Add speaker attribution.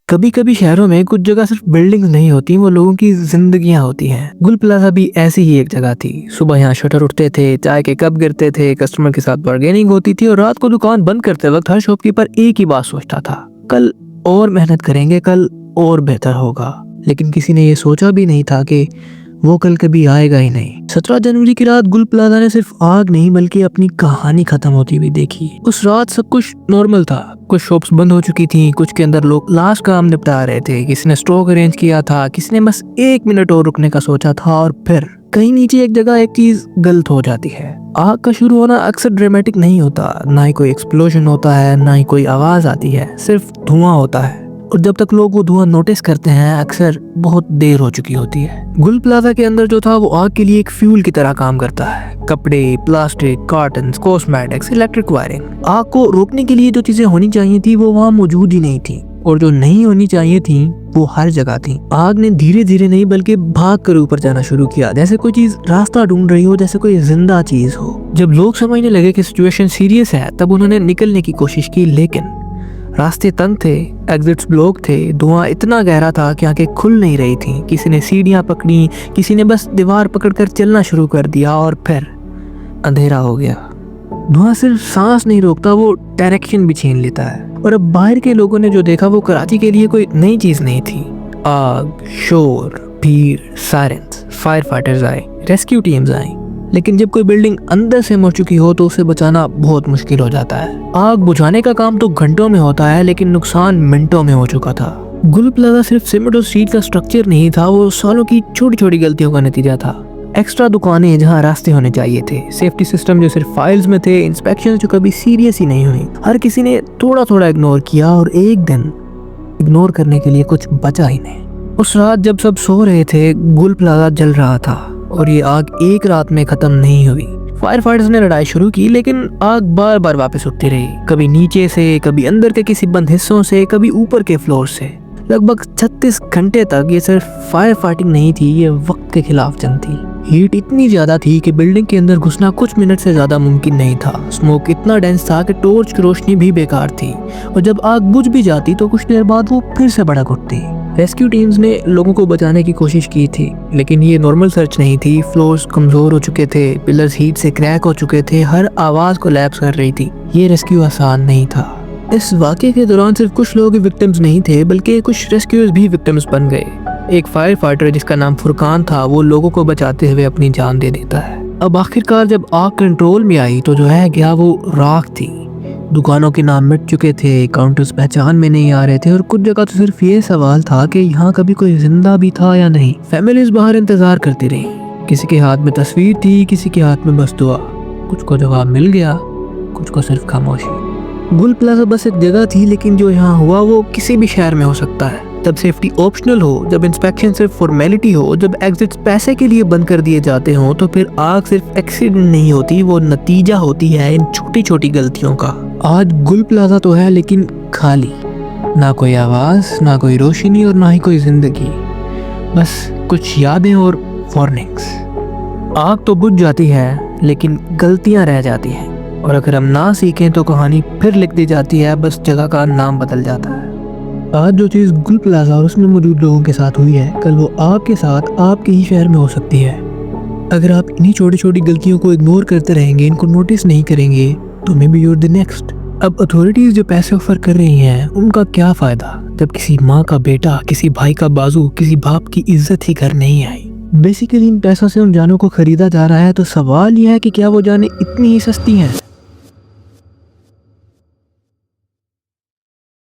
Speaker 1: कभी कभी शहरों में कुछ जगह सिर्फ बिल्डिंग्स नहीं होती, वो लोगों की जिंदगियां होती हैं। गुल प्लाजा भी ऐसी ही एक जगह थी। सुबह यहाँ शटर उठते थे, चाय के कप गिरते थे, कस्टमर के साथ बार्गेनिंग होती थी और रात को दुकान बंद करते वक्त हर शॉपकीपर एक ही बात सोचता था, कल और मेहनत करेंगे, कल और बेहतर होगा। लेकिन किसी ने ये सोचा भी नहीं था कि वो कल कभी आएगा ही नहीं। 17 जनवरी की रात गुल प्लाजा ने सिर्फ आग नहीं बल्कि अपनी कहानी खत्म होती हुई देखी। उस रात सब कुछ नॉर्मल था। कुछ शॉप्स बंद हो चुकी थी, कुछ के अंदर लोग लास्ट काम निपटा रहे थे, किसी ने स्टॉक अरेंज किया था, किसी ने बस 1 मिनट और रुकने का सोचा था। और फिर कहीं नीचे एक जगह एक चीज गलत हो जाती है। आग का शुरू होना अक्सर ड्रामेटिक नहीं होता, ना ही कोई एक्सप्लोजन होता है, ना ही कोई आवाज आती है, सिर्फ धुआं होता है। और जब तक लोग वो धुआं नोटिस करते हैं अक्सर बहुत देर हो चुकी होती है। गुल प्लाजा के अंदर जो था वो आग के लिए एक फ्यूल की तरह काम करता है। कपड़े, plastic, carton, cosmetics, electric wiring. आग को रोकने के लिए जो चीजें होनी चाहिए थी वो वहाँ मौजूद ही नहीं थी, और जो नहीं होनी चाहिए थी वो हर जगह थी। आग ने धीरे धीरे नहीं बल्कि भाग कर ऊपर जाना शुरू किया, जैसे कोई चीज रास्ता ढूंढ रही हो, जैसे कोई जिंदा चीज हो। जब लोग समझने लगे कि सिचुएशन सीरियस है तब उन्होंने निकलने की कोशिश की, लेकिन रास्ते तंग थे, एग्जिट्स ब्लॉक थे, धुआं इतना गहरा था कि आंखें खुल नहीं रही थी। किसी ने सीढ़ियां पकड़ी, किसी ने बस दीवार पकड़कर चलना शुरू कर दिया, और फिर अंधेरा हो गया। धुआं सिर्फ सांस नहीं रोकता, वो डायरेक्शन भी छीन लेता है। और अब बाहर के लोगों ने जो देखा वो कराची के लिए कोई नई चीज नहीं थी। आग, शोर, भीड़, सायरन्स, फायर फाइटर्स आए, रेस्क्यू टीम्स आई, लेकिन जब कोई बिल्डिंग अंदर से मर चुकी हो तो उसे बचाना बहुत मुश्किल हो जाता है। आग बुझाने का काम तो घंटों में होता है, लेकिन नुकसान मिनटों में हो चुका था। गुल प्लाजा सिर्फ सीमेंट और स्टील का स्ट्रक्चर नहीं था, वो सालों की छोटी छोटी गलतियों का नतीजा था। एक्स्ट्रा दुकानें जहाँ रास्ते होने चाहिए थे, सेफ्टी सिस्टम जो सिर्फ फाइल्स में थे, इंस्पेक्शन जो कभी सीरियस ही नहीं हुई। हर किसी ने थोड़ा थोड़ा इग्नोर किया, और एक दिन इग्नोर करने के लिए कुछ बचा ही नहीं। उस रात जब सब सो रहे थे, गुल प्लाजा जल रहा था, और ये आग एक रात में खत्म नहीं हुई। फायर फाइटर्स ने लड़ाई शुरू की, लेकिन आग बार बार वापस उठती रही, कभी नीचे से, कभी अंदर के किसी बंद हिस्सों से, कभी ऊपर के फ्लोर से। लगभग 36 घंटे तक ये सिर्फ फायर फाइटिंग नहीं थी, ये वक्त के खिलाफ जंग थी। हीट इतनी ज्यादा थी कि बिल्डिंग के अंदर घुसना कुछ मिनट से ज्यादा मुमकिन नहीं था। स्मोक इतना डेंस था कि टॉर्च की रोशनी भी बेकार थी, और जब आग बुझ भी जाती तो कुछ देर बाद वो फिर से भड़क उठती। रेस्क्यू टीम्स ने लोगों को बचाने की कोशिश की थी, लेकिन ये नॉर्मल सर्च नहीं थी। फ्लोर्स कमजोर हो चुके थे, पिलर्स हीट से क्रैक हो चुके थे, हर आवाज कोलैप्स कर रही थी। ये रेस्क्यू आसान नहीं था। इस वाकये के दौरान सिर्फ कुछ लोग विक्टिम्स नहीं थे, बल्कि कुछ रेस्क्यूअर्स भी विक्टिम्स बन गए। एक फायर फाइटर जिसका नाम फुरकान था, वो लोगों को बचाते हुए अपनी जान दे देता है। अब आखिरकार जब आग कंट्रोल में आई तो जो है क्या, वो राख थी। दुकानों के नाम मिट चुके थे, काउंटर्स पहचान में नहीं आ रहे थे, और कुछ जगह तो सिर्फ ये सवाल था कि यहाँ कभी कोई जिंदा भी था या नहीं। फैमिलीज बाहर इंतजार करती रही, किसी के हाथ में तस्वीर थी, किसी के हाथ में बस दुआ। कुछ को जवाब मिल गया, कुछ को सिर्फ खामोशी। गुल प्लाजा बस एक जगह थी, लेकिन जो यहाँ हुआ वो किसी भी शहर में हो सकता है। जब सेफ्टी ऑप्शनल हो, जब इंस्पेक्शन सिर्फ फॉर्मेलिटी हो, जब एग्जिट्स पैसे के लिए बंद कर दिए जाते हो, तो फिर आग सिर्फ एक्सीडेंट नहीं होती, वो नतीजा होती है इन छोटी छोटी गलतियों का। आज गुल प्लाजा तो है, लेकिन खाली, ना कोई आवाज, ना कोई रोशनी, और ना ही कोई जिंदगी, बस कुछ यादें और वार्निंग्स। आग तो बुझ जाती है, लेकिन गलतियां रह जाती हैं, और अगर हम ना सीखें तो कहानी फिर लिख दी जाती है, बस जगह का नाम बदल जाता है। आज जो चीज़ गुल प्लाजा और उसमें मौजूद लोगों के साथ हुई है, कल वो आपके साथ आपके ही शहर में हो सकती है। अगर आप इन्हीं छोटी छोटी गलतियों को इग्नोर करते रहेंगे, इनको नोटिस नहीं करेंगे, तो may be your the next. अब अथॉरिटीज जो पैसे ऑफर कर रही हैं, उनका क्या फायदा जब किसी माँ का बेटा, किसी भाई का बाजू, किसी बाप की इज्जत ही घर नहीं आई। बेसिकली इन पैसों से उन जानों को खरीदा जा रहा है। तो सवाल यह है कि क्या वो जानें इतनी ही सस्ती हैं?